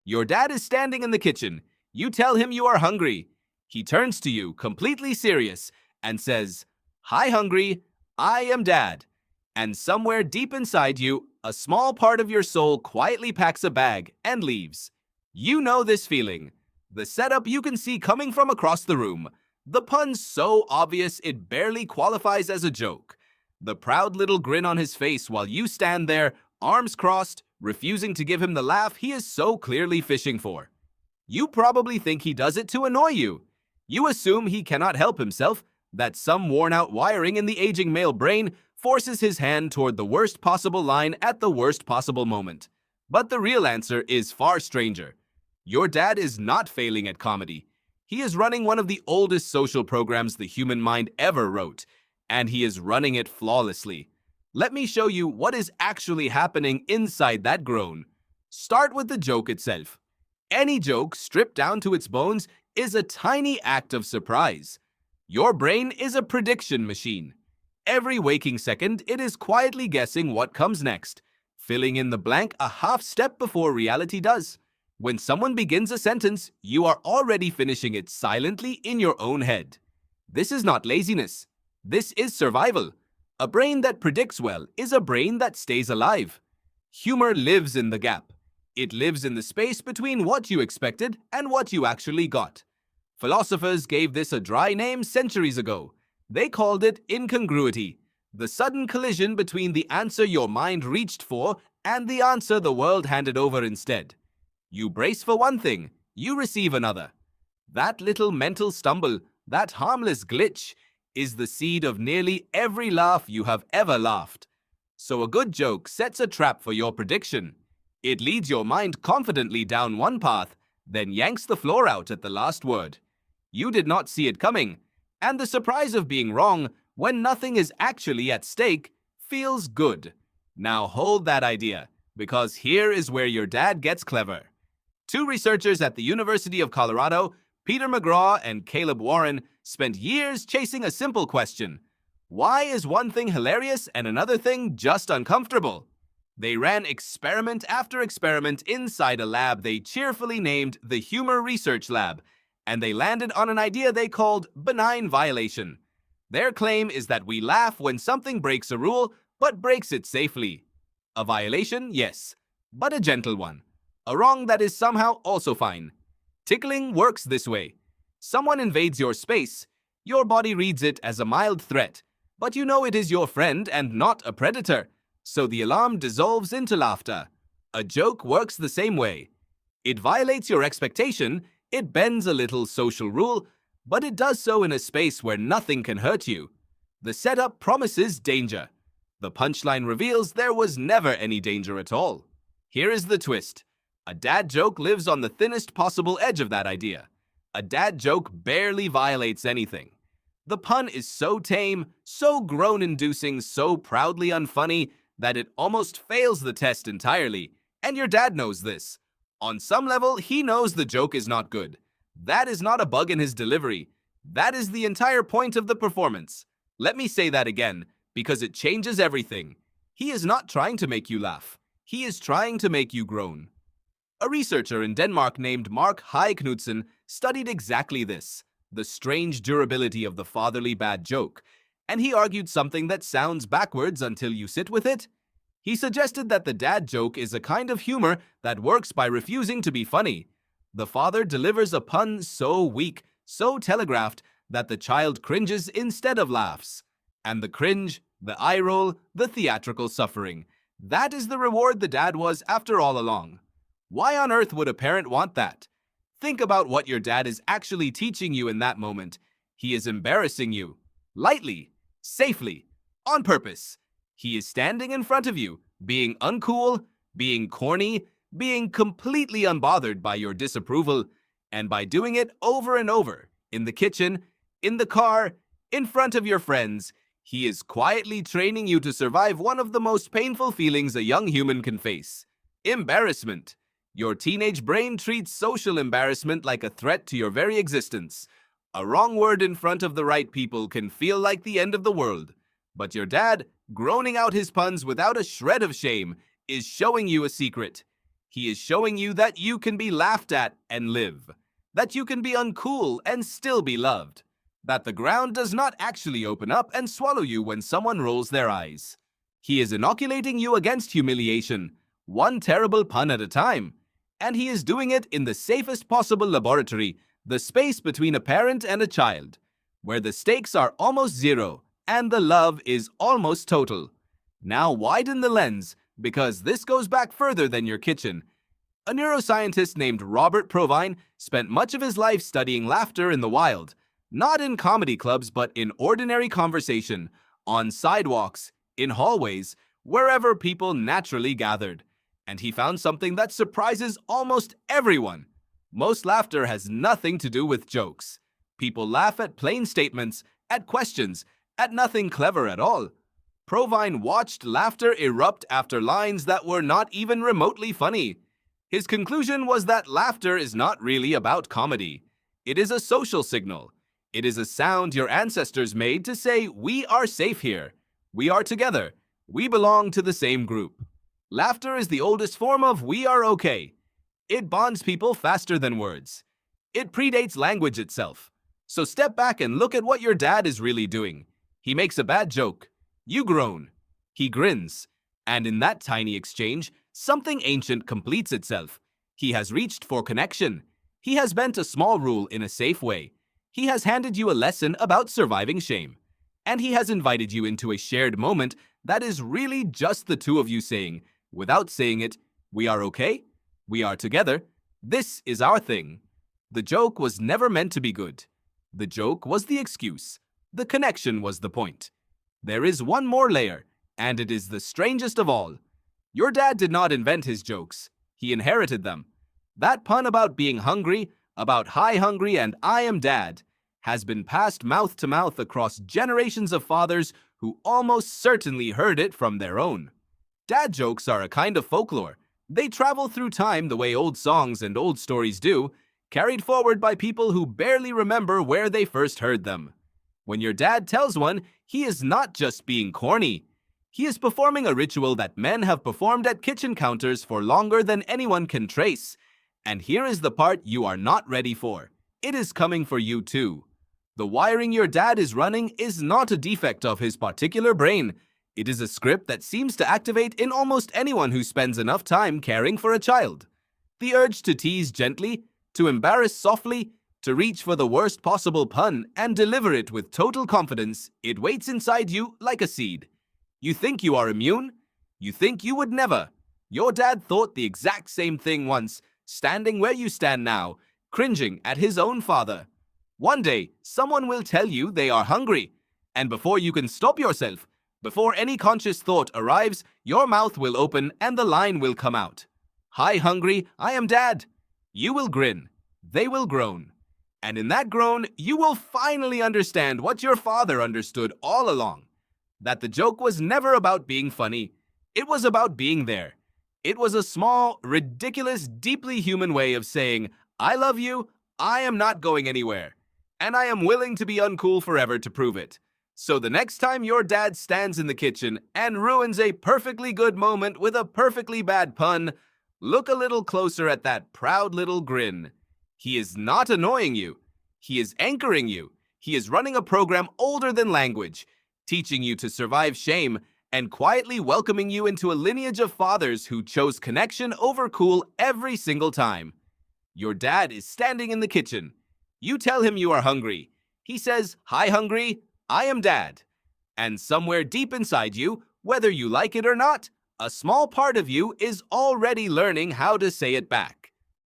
Your dad is standing in the kitchen. You tell him you are hungry. He turns to you, completely serious, and says, "Hi, hungry. I am dad." And somewhere deep inside you, a small part of your soul quietly packs a bag and leaves. You know this feeling. The setup you can see coming from across the room. The pun so obvious it barely qualifies as a joke. The proud little grin on his face while you stand there, arms crossed, refusing to give him the laugh he is so clearly fishing for. You probably think he does it to annoy you. You assume he cannot help himself, that some worn-out wiring in the aging male brain forces his hand toward the worst possible line at the worst possible moment. But the real answer is far stranger. Your dad is not failing at comedy. He is running one of the oldest social programs the human mind ever wrote, and he is running it flawlessly. Let me show you what is actually happening inside that groan. Start with the joke itself. Any joke, stripped down to its bones, is a tiny act of surprise. Your brain is a prediction machine. Every waking second, it is quietly guessing what comes next, filling in the blank a half step before reality does. When someone begins a sentence, you are already finishing it silently in your own head. This is not laziness. This is survival. A brain that predicts well is a brain that stays alive. Humor lives in the gap. It lives in the space between what you expected and what you actually got. Philosophers gave this a dry name centuries ago. They called it incongruity, the sudden collision between the answer your mind reached for and the answer the world handed over instead. You brace for one thing, you receive another. That little mental stumble, that harmless glitch, is the seed of nearly every laugh you have ever laughed. So a good joke sets a trap for your prediction. It leads your mind confidently down one path, then yanks the floor out at the last word. You did not see it coming, and the surprise of being wrong when nothing is actually at stake feels good. Now hold that idea, because here is where your dad gets clever. Two researchers at the University of Colorado, Peter McGraw and Caleb Warren, spent years chasing a simple question. Why is one thing hilarious and another thing just uncomfortable? They ran experiment after experiment inside a lab they cheerfully named the Humor Research Lab, and they landed on an idea they called benign violation. Their claim is that we laugh when something breaks a rule, but breaks it safely. A violation, yes, but a gentle one. A wrong that is somehow also fine. Tickling works this way. Someone invades your space. Your body reads it as a mild threat, but you know it is your friend and not a predator, so the alarm dissolves into laughter. A joke works the same way. It violates your expectation, it bends a little social rule, but it does so in a space where nothing can hurt you. The setup promises danger. The punchline reveals there was never any danger at all. Here is the twist. A dad joke lives on the thinnest possible edge of that idea. A dad joke barely violates anything. The pun is so tame, so groan-inducing, so proudly unfunny that it almost fails the test entirely, and your dad knows this. On some level, he knows the joke is not good. That is not a bug in his delivery. That is the entire point of the performance. Let me say that again, because it changes everything. He is not trying to make you laugh. He is trying to make you groan. A researcher in Denmark named Mark High Knudsen studied exactly this, the strange durability of the fatherly bad joke, and he argued something that sounds backwards until you sit with it. He suggested that the dad joke is a kind of humor that works by refusing to be funny. The father delivers a pun so weak, so telegraphed, that the child cringes instead of laughs. And the cringe, the eye roll, the theatrical suffering, that is the reward the dad was after all along. Why on earth would a parent want that? Think about what your dad is actually teaching you in that moment. He is embarrassing you. Lightly, safely, on purpose. He is standing in front of you, being uncool, being corny, being completely unbothered by your disapproval, and by doing it over and over, in the kitchen, in the car, in front of your friends, he is quietly training you to survive one of the most painful feelings a young human can face: embarrassment. Your teenage brain treats social embarrassment like a threat to your very existence. A wrong word in front of the right people can feel like the end of the world. But your dad, groaning out his puns without a shred of shame, is showing you a secret. He is showing you that you can be laughed at and live, that you can be uncool and still be loved, that the ground does not actually open up and swallow you when someone rolls their eyes. He is inoculating you against humiliation, one terrible pun at a time, and he is doing it in the safest possible laboratory, the space between a parent and a child, where the stakes are almost zero and the love is almost total. Now widen the lens, because this goes back further than your kitchen. A neuroscientist named Robert Provine spent much of his life studying laughter in the wild, not in comedy clubs but in ordinary conversation, on sidewalks, in hallways, wherever people naturally gathered. And he found something that surprises almost everyone. Most laughter has nothing to do with jokes. People laugh at plain statements, at questions, at nothing clever at all. Provine watched laughter erupt after lines that were not even remotely funny. His conclusion was that laughter is not really about comedy. It is a social signal. It is a sound your ancestors made to say, "We are safe here. We are together. We belong to the same group." Laughter is the oldest form of "we are okay." It bonds people faster than words. It predates language itself. So step back and look at what your dad is really doing. He makes a bad joke. You groan. He grins. And in that tiny exchange, something ancient completes itself. He has reached for connection. He has bent a small rule in a safe way. He has handed you a lesson about surviving shame. And he has invited you into a shared moment that is really just the two of you saying, without saying it, "We are okay. We are together. This is our thing." The joke was never meant to be good. The joke was the excuse. The connection was the point. There is one more layer, and it is the strangest of all. Your dad did not invent his jokes. He inherited them. That pun about being hungry, about "hi hungry" and "I am dad," has been passed mouth to mouth across generations of fathers who almost certainly heard it from their own. Dad jokes are a kind of folklore. They travel through time the way old songs and old stories do, carried forward by people who barely remember where they first heard them. When your dad tells one, he is not just being corny. He is performing a ritual that men have performed at kitchen counters for longer than anyone can trace. And here is the part you are not ready for. It is coming for you too. The wiring your dad is running is not a defect of his particular brain. It is a script that seems to activate in almost anyone who spends enough time caring for a child. The urge to tease gently, to embarrass softly, to reach for the worst possible pun and deliver it with total confidence, it waits inside you like a seed. You think you are immune? You think you would never. Your dad thought the exact same thing once, standing where you stand now, cringing at his own father. One day, someone will tell you they are hungry, and before you can stop yourself, before any conscious thought arrives, your mouth will open and the line will come out. "Hi, hungry, I am dad." You will grin. They will groan. And in that groan, you will finally understand what your father understood all along. That the joke was never about being funny. It was about being there. It was a small, ridiculous, deeply human way of saying, "I love you, I am not going anywhere, and I am willing to be uncool forever to prove it." So the next time your dad stands in the kitchen and ruins a perfectly good moment with a perfectly bad pun, look a little closer at that proud little grin. He is not annoying you. He is anchoring you. He is running a program older than language, teaching you to survive shame and quietly welcoming you into a lineage of fathers who chose connection over cool every single time. Your dad is standing in the kitchen. You tell him you are hungry. He says, "Hi, hungry, I am dad." And somewhere deep inside you, whether you like it or not, a small part of you is already learning how to say it back.